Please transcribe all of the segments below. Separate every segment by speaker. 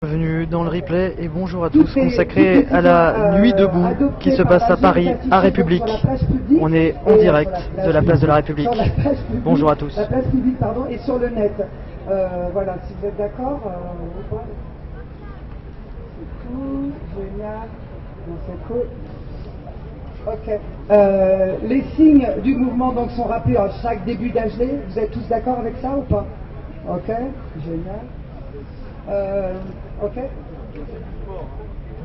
Speaker 1: Bienvenue dans le replay et bonjour à tous, consacré à la nuit debout qui se passe à Paris, à République. On est en direct de la place de la République. Bonjour à tous.
Speaker 2: La place publique, pardon, et sur le net. Voilà, si vous êtes d'accord. C'est tout, génial. C'est cool. Ok. Les signes du mouvement donc sont rappelés à chaque début d'AGD. Vous êtes tous d'accord avec ça ou pas? Ok, génial. Ok.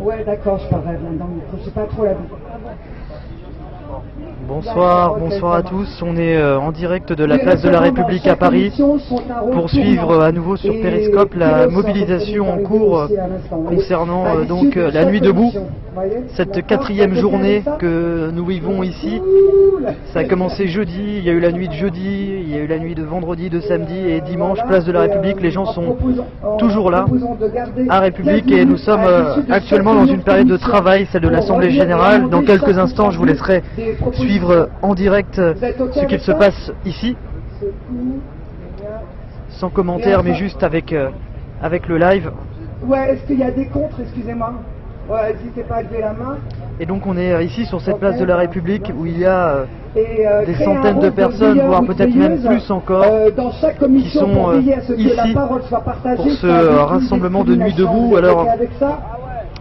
Speaker 2: Ouais, d'accord, je parlerai dans le micro, j'ai pas trop la vie.
Speaker 1: Bonsoir, bonsoir à tous. On est en direct de la place de la République à Paris pour suivre à nouveau sur Périscope la mobilisation en cours concernant donc la nuit debout. Cette quatrième journée que nous vivons ici, ça a commencé jeudi, il y a eu la nuit de jeudi, il y a eu la nuit de vendredi, de samedi et dimanche, place de la République. Les gens sont toujours là à République et nous sommes actuellement dans une période de travail, celle de l'Assemblée Générale. Dans quelques instants, je vous laisserai suivre en direct ce qu'il se passe ici, sans commentaire mais juste avec le live.
Speaker 2: Ouais, est-ce qu'il y a des contres, excusez-moi? Ouais, n'hésitez pas à lever la main.
Speaker 1: Et donc on est ici sur cette place de la République où il y a des centaines de personnes, voire peut-être même plus encore, qui sont ici pour ce rassemblement de nuit debout. Alors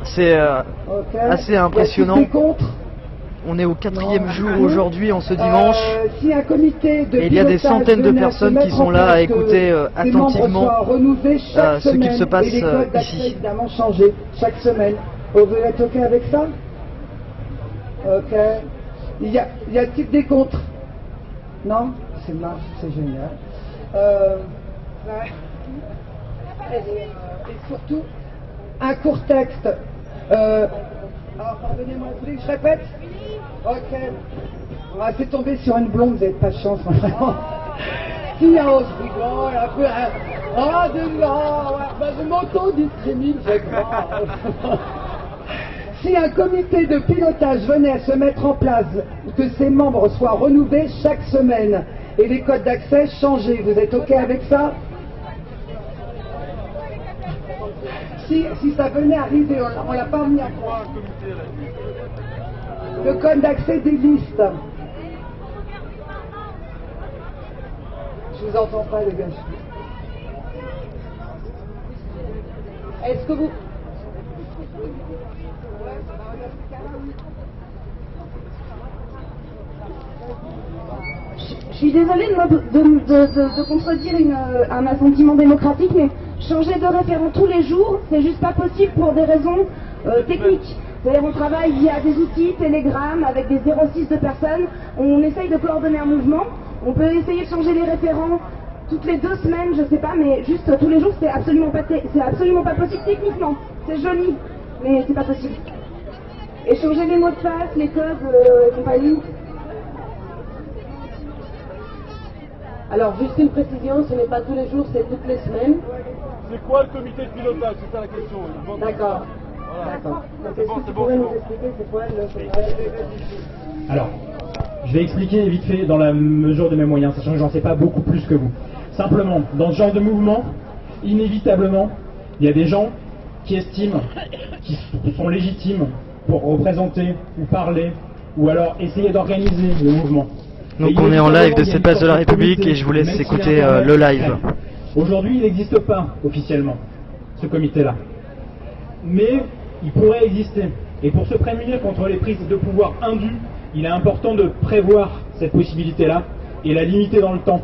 Speaker 1: c'est assez impressionnant. On est au quatrième jour aujourd'hui, en ce dimanche, et il y a des centaines de personnes qui sont là à écouter attentivement ce qu'il se passe ici.
Speaker 2: Évidemment changer chaque semaine. Vous êtes ok avec ça? Ok. Y a-t-il des contres? Non? C'est marche, c'est génial. Et surtout, un court texte. Alors, pardonnez-moi, vous voulez que je répète? Ok. On va essayer de tomber sur une blonde, vous n'avez pas de chance, vraiment. Si, on se rigole, un peu. Ah, je m'auto-discrimine, je crois. Si un comité de pilotage venait à se mettre en place, que ses membres soient renouvelés chaque semaine et les codes d'accès changés, vous êtes ok avec ça? Si ça venait arriver, on l'a pas mis en place. Le code d'accès des listes. Je vous entends pas, les gars. Est-ce que vous...
Speaker 3: Je suis désolée de contredire un assentiment démocratique, mais changer de référent tous les jours, c'est juste pas possible pour des raisons techniques. C'est-à-dire on travaille via des outils, Telegram, avec des 06 de personnes, on essaye de coordonner un mouvement, on peut essayer de changer les référents toutes les 2 semaines, je sais pas, mais juste tous les jours, c'est absolument pas possible techniquement. C'est joli, mais c'est pas possible. Et changer les mots de passe, les codes et compagnie.
Speaker 4: Alors, juste une précision, ce n'est pas tous les jours, c'est toutes les semaines.
Speaker 5: C'est quoi le comité de pilotage? C'est ça la question.
Speaker 4: D'accord.
Speaker 5: Voilà.
Speaker 4: D'accord.
Speaker 5: C'est bon,
Speaker 4: Est-ce que tu pourrais nous expliquer c'est quoi le...
Speaker 6: Alors, je vais expliquer vite fait dans la mesure de mes moyens, sachant que j'en sais pas beaucoup plus que vous. Simplement, dans ce genre de mouvement, inévitablement, il y a des gens qui estiment qu'ils sont légitimes pour représenter ou parler, ou alors essayer d'organiser le mouvement.
Speaker 1: Donc on est en live de cette place de la République et je vous laisse écouter le live.
Speaker 6: Aujourd'hui, il n'existe pas officiellement, ce comité-là. Mais il pourrait exister. Et pour se prémunir contre les prises de pouvoir indues, il est important de prévoir cette possibilité-là et la limiter dans le temps.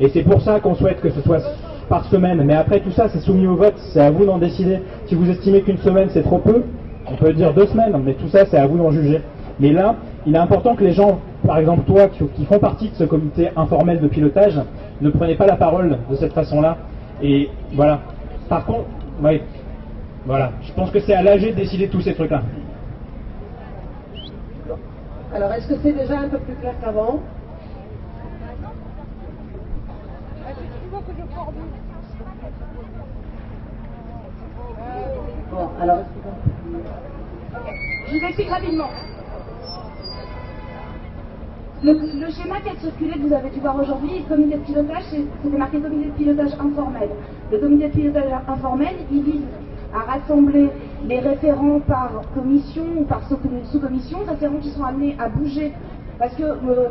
Speaker 6: Et c'est pour ça qu'on souhaite que ce soit par semaine. Mais après, tout ça, c'est soumis au vote, c'est à vous d'en décider. Si vous estimez qu'une semaine, c'est trop peu, on peut dire 2 semaines, mais tout ça, c'est à vous d'en juger. Mais là, il est important que les gens, par exemple toi, qui font partie de ce comité informel de pilotage, ne prenez pas la parole de cette façon-là. Et voilà. Par contre, oui, voilà. Je pense que c'est à l'AG de décider de tous ces trucs-là.
Speaker 4: Alors, est-ce que c'est déjà un peu plus clair qu'avant? Bon, alors,
Speaker 3: Je vous explique rapidement. Le schéma qui a circulé, que vous avez dû voir aujourd'hui, le comité de pilotage, c'était marqué comité de pilotage informel. Le comité de pilotage informel, il vise à rassembler les référents par commission ou par sous-commission, référents qui sont amenés à bouger. Parce que,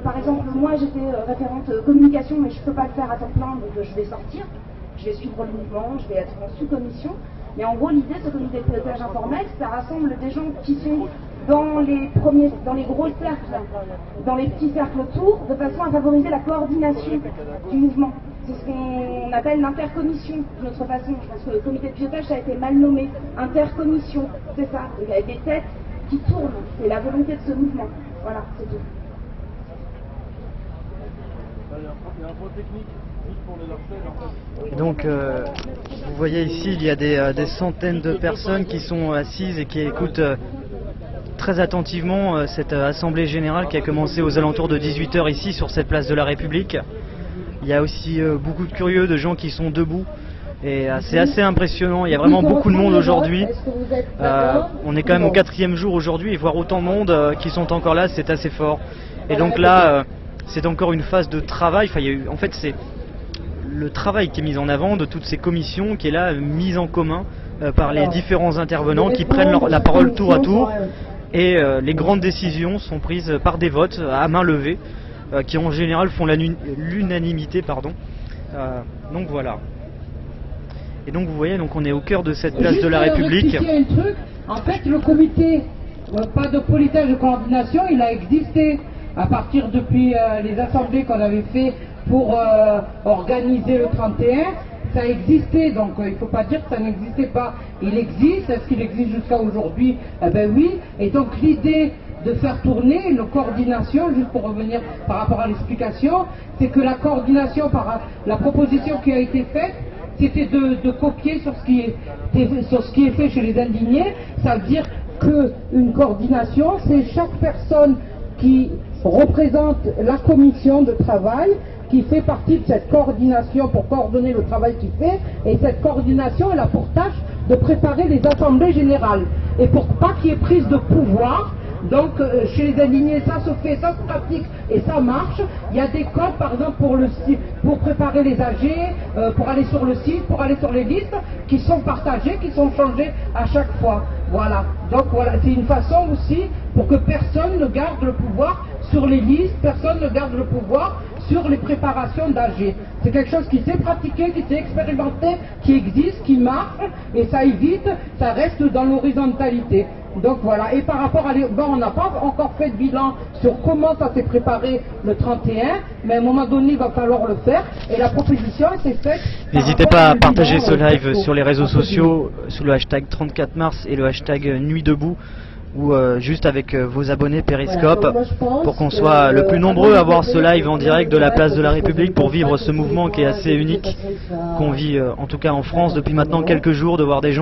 Speaker 3: par exemple, moi j'étais référente communication, mais je ne peux pas le faire à temps plein, donc je vais sortir, je vais suivre le mouvement, je vais être en sous-commission. Mais en gros, l'idée de ce comité de pilotage informel, ça rassemble des gens qui sont dans les gros cercles, dans les petits cercles autour, de façon à favoriser la coordination du mouvement. C'est ce qu'on appelle l'intercommission, de notre façon. Je pense que le comité de pilotage, ça a été mal nommé. Intercommission, c'est ça. Il y a des têtes qui tournent. C'est la volonté de ce mouvement. Voilà, c'est tout.
Speaker 5: Il y a un point technique, juste pour les larcènes.
Speaker 1: Et donc, vous voyez ici, il y a des centaines de personnes qui sont assises et qui écoutent très attentivement cette assemblée générale qui a commencé aux alentours de 18h ici sur cette place de la République. Il y a aussi beaucoup de curieux, de gens qui sont debout. Et c'est assez impressionnant, il y a vraiment beaucoup de monde aujourd'hui. On est quand même au 4e jour aujourd'hui et voir autant de monde qui sont encore là, c'est assez fort. Et donc là, c'est encore une phase de travail. Enfin, en fait, c'est le travail qui est mis en avant de toutes ces commissions qui est là mise en commun par les différents intervenants qui prennent la parole tour à tour. Et les grandes décisions sont prises par des votes à main levée qui en général font l'unanimité. Donc voilà. Et donc vous voyez, donc on est au cœur de cette place de la République.
Speaker 7: Un truc. En fait, le comité, pas de pilotage de coordination, il a existé à partir depuis les assemblées qu'on avait fait pour organiser le 31. Ça existait, donc il ne faut pas dire que ça n'existait pas. Il existe, est-ce qu'il existe jusqu'à aujourd'hui? Eh bien oui, et donc l'idée de faire tourner une coordination, juste pour revenir par rapport à l'explication, c'est que la coordination, par la proposition qui a été faite, c'était de copier sur ce qui est fait chez les indignés. Ça veut dire qu'une coordination, c'est chaque personne qui représente la commission de travail, qui fait partie de cette coordination pour coordonner le travail qu'il fait, et cette coordination, elle a pour tâche de préparer les assemblées générales. Et pour pas qu'il y ait prise de pouvoir, donc chez les indignés, ça se fait, ça se pratique et ça marche. Il y a des codes, par exemple, pour préparer les AG, pour aller sur le site, pour aller sur les listes, qui sont partagées, qui sont changées à chaque fois. Voilà. Donc voilà, c'est une façon aussi pour que personne ne garde le pouvoir sur les listes, personne ne garde le pouvoir sur les préparations d'AG. C'est quelque chose qui s'est pratiqué, qui s'est expérimenté, qui existe, qui marche, et ça évite, ça reste dans l'horizontalité. Donc voilà, et par rapport à on n'a pas encore fait de bilan sur comment ça s'est préparé le 31, mais à un moment donné, il va falloir le faire, et la proposition s'est faite.
Speaker 1: N'hésitez pas à partager ce live sur les réseaux sociaux, sous le hashtag 34 mars et le hashtag Nuit debout, ou juste avec vos abonnés Periscope, pour qu'on soit le plus nombreux à voir ce live en direct de la place de la République, pour vivre ce mouvement qui est assez unique, qu'on vit en tout cas en France depuis maintenant quelques jours, de voir des gens